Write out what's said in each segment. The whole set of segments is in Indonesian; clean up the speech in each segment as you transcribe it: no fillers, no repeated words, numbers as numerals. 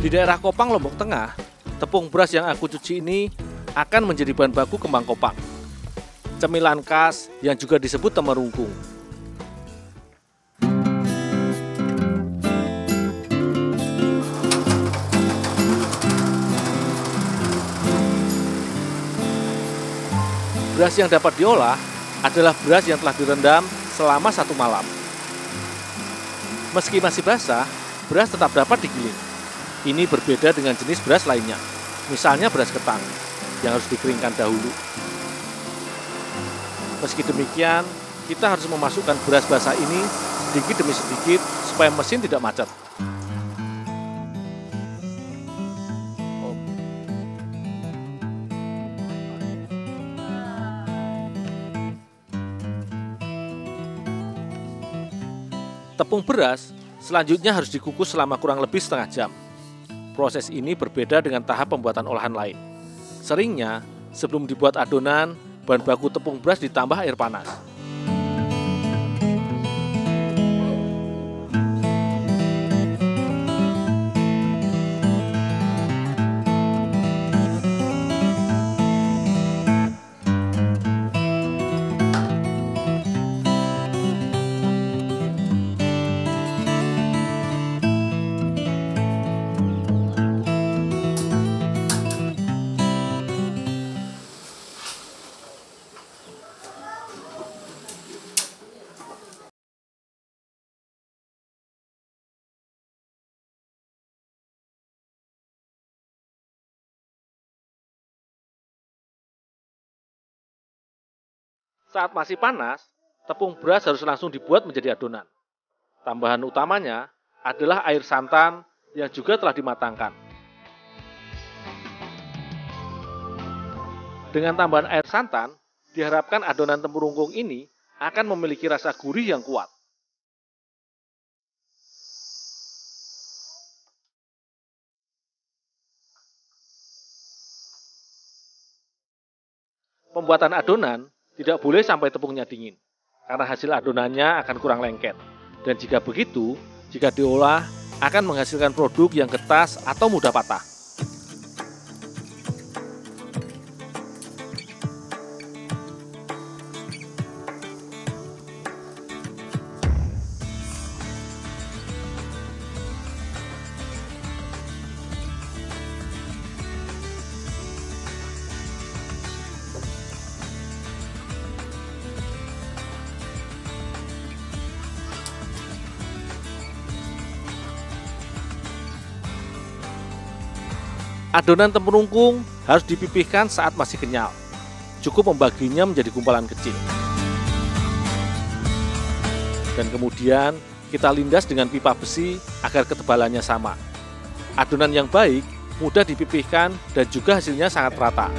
Di daerah Kopang, Lombok Tengah, tepung beras yang aku cuci ini akan menjadi bahan baku kembang kopang, cemilan khas yang juga disebut temerungkung. Beras yang dapat diolah adalah beras yang telah direndam selama 1 malam. Meski masih basah, beras tetap dapat digiling. Ini berbeda dengan jenis beras lainnya, misalnya beras ketan, yang harus dikeringkan dahulu. Meski demikian, kita harus memasukkan beras basah ini sedikit demi sedikit supaya mesin tidak macet. Tepung beras selanjutnya harus dikukus selama kurang lebih setengah jam. Proses ini berbeda dengan tahap pembuatan olahan lain. Seringnya, sebelum dibuat adonan, bahan baku tepung beras ditambah air panas. Saat masih panas, tepung beras harus langsung dibuat menjadi adonan. Tambahan utamanya adalah air santan yang juga telah dimatangkan. Dengan tambahan air santan, diharapkan adonan tempurungkung ini akan memiliki rasa gurih yang kuat. Pembuatan adonan tidak boleh sampai tepungnya dingin, karena hasil adonannya akan kurang lengket. Dan jika begitu, jika diolah akan menghasilkan produk yang ketas atau mudah patah. Adonan tempurungkung harus dipipihkan saat masih kenyal. Cukup membaginya menjadi gumpalan kecil. Dan kemudian kita lindas dengan pipa besi agar ketebalannya sama. Adonan yang baik mudah dipipihkan dan juga hasilnya sangat rata.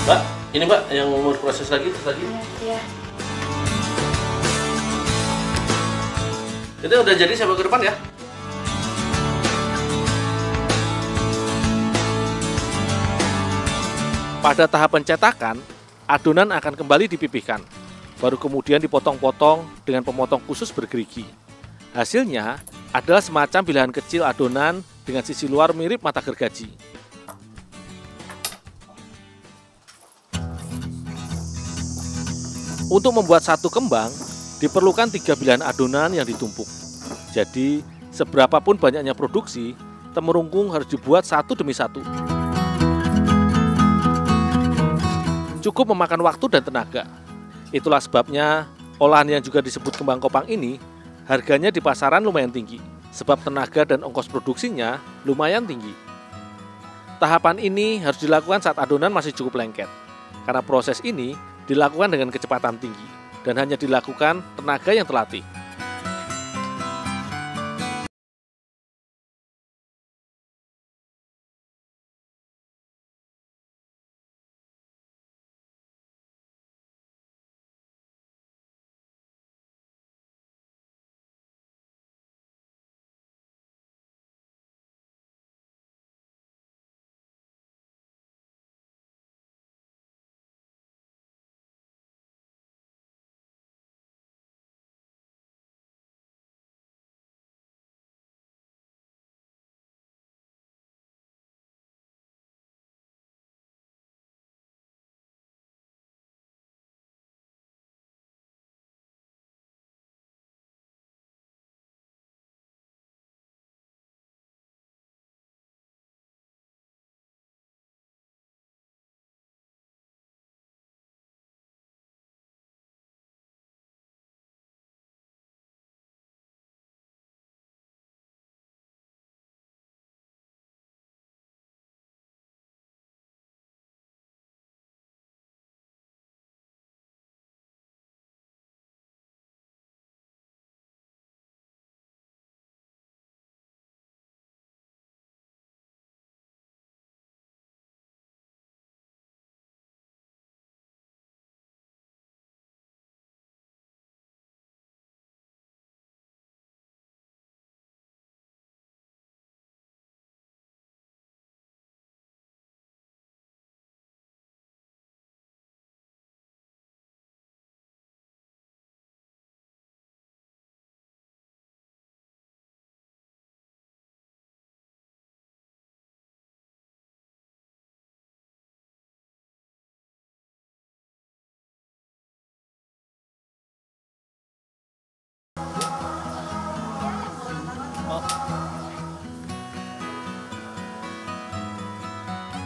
Mbak, ini Mbak yang mau diproses lagi tadi. Iya. Itu udah jadi, saya bawa ke depan ya. Pada tahap pencetakan, adonan akan kembali dipipihkan, baru kemudian dipotong-potong dengan pemotong khusus bergerigi. Hasilnya adalah semacam bilahan kecil adonan dengan sisi luar mirip mata gergaji. Untuk membuat satu kembang, diperlukan 3 bilahan adonan yang ditumpuk. Jadi, seberapapun banyaknya produksi, temurungkung harus dibuat satu demi satu. Cukup memakan waktu dan tenaga. Itulah sebabnya, olahan yang juga disebut kembang kopang ini, harganya di pasaran lumayan tinggi, sebab tenaga dan ongkos produksinya lumayan tinggi. Tahapan ini harus dilakukan saat adonan masih cukup lengket, karena proses ini dilakukan dengan kecepatan tinggi dan hanya dilakukan tenaga yang terlatih.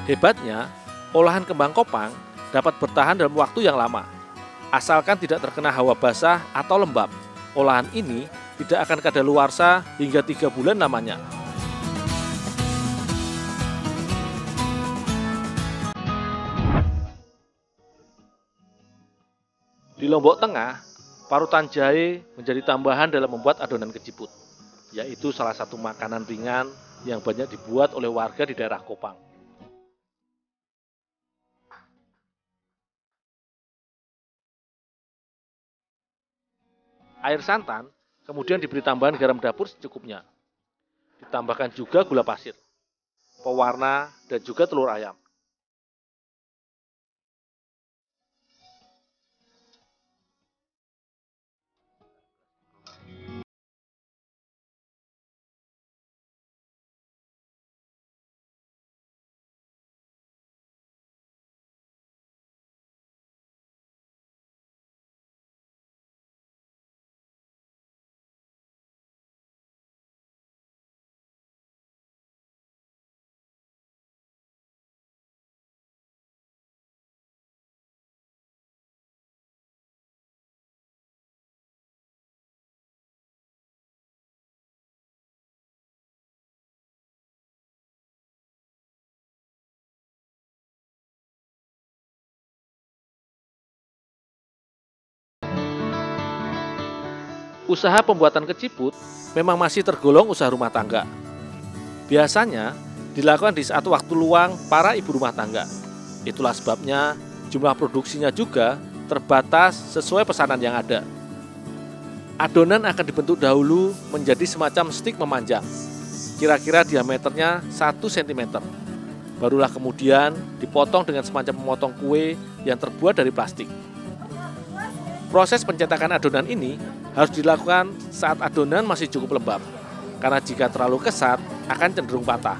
Hebatnya, olahan kembang kopang dapat bertahan dalam waktu yang lama. Asalkan tidak terkena hawa basah atau lembab, olahan ini tidak akan kadaluarsa hingga 3 bulan lamanya. Di Lombok Tengah, parutan jahe menjadi tambahan dalam membuat adonan keciput, yaitu salah satu makanan ringan yang banyak dibuat oleh warga di daerah Kopang. Air santan kemudian diberi tambahan garam dapur secukupnya. Ditambahkan juga gula pasir, pewarna, dan juga telur ayam. Usaha pembuatan keciput memang masih tergolong usaha rumah tangga. Biasanya dilakukan di saat waktu luang para ibu rumah tangga. Itulah sebabnya jumlah produksinya juga terbatas sesuai pesanan yang ada. Adonan akan dibentuk dahulu menjadi semacam stik memanjang, kira-kira diameternya 1 cm. Barulah kemudian dipotong dengan semacam memotong kue yang terbuat dari plastik. Proses pencetakan adonan ini harus dilakukan saat adonan masih cukup lembab, karena jika terlalu kesat akan cenderung patah.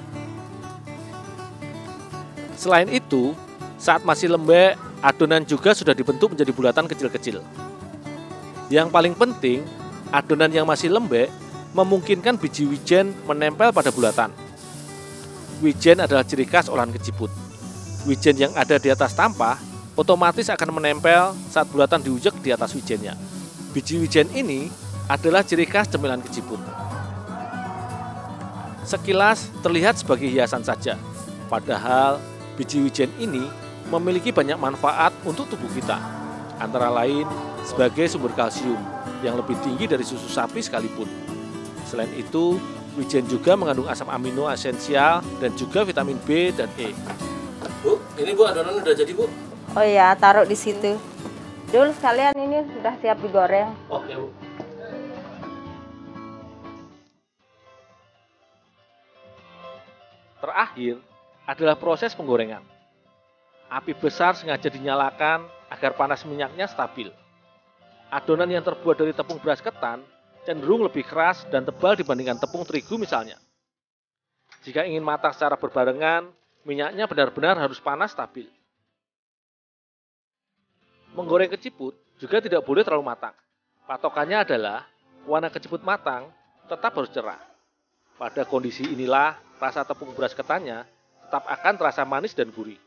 Selain itu, saat masih lembek, adonan juga sudah dibentuk menjadi bulatan kecil-kecil. Yang paling penting, adonan yang masih lembek memungkinkan biji wijen menempel pada bulatan. Wijen adalah ciri khas olahan keciput. Wijen yang ada di atas tampah otomatis akan menempel saat bulatan diujek di atas wijennya. Biji wijen ini adalah ciri khas cemilan keciput. Sekilas terlihat sebagai hiasan saja, padahal biji wijen ini memiliki banyak manfaat untuk tubuh kita, antara lain sebagai sumber kalsium yang lebih tinggi dari susu sapi sekalipun. Selain itu, wijen juga mengandung asam amino esensial dan juga vitamin B dan E. Bu, ini Bu adonan udah jadi Bu. Oh iya, taruh di situ. Dul, sekalian ini sudah siap digoreng. Oh ya Bu. Terakhir adalah proses penggorengan. Api besar sengaja dinyalakan agar panas minyaknya stabil. Adonan yang terbuat dari tepung beras ketan cenderung lebih keras dan tebal dibandingkan tepung terigu misalnya. Jika ingin matang secara berbarengan, minyaknya benar-benar harus panas stabil. Menggoreng keciput juga tidak boleh terlalu matang. Patokannya adalah warna keciput matang tetap harus cerah. Pada kondisi inilah rasa tepung beras ketannya tetap akan terasa manis dan gurih.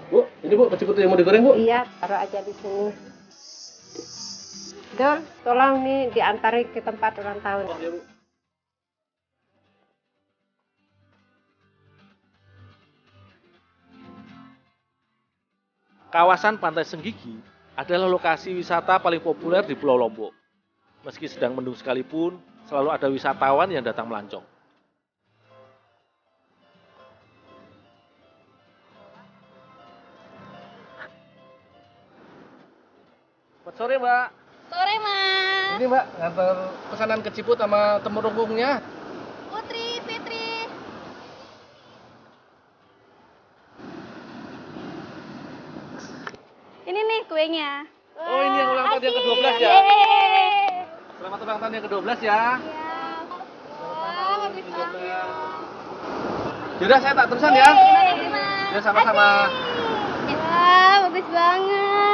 Bu, ini Bu keciput yang mau digoreng Bu. Iya, taruh aja di sini. Dul, tolong nih diantarin ke tempat ulang tahun. Oh ya Bu. Kawasan Pantai Senggigi adalah lokasi wisata paling populer di Pulau Lombok. Meski sedang mendung sekalipun, selalu ada wisatawan yang datang melancong. Selamat sore, Mbak. Sore, Mas. Ini, Mbak, ngantar pesanan keciput sama temurungkungnya. Putri, Fitri. Ini nih kuenya. Oh, ini yang ulang tahun yang ke-12 ya? Yeay. Selamat ulang tahun yang ke-12 ya. Wah, bagus banget. Yaudah, saya tak terusan ya. Yeay, Mas. Ya, sama-sama. Wah, bagus banget.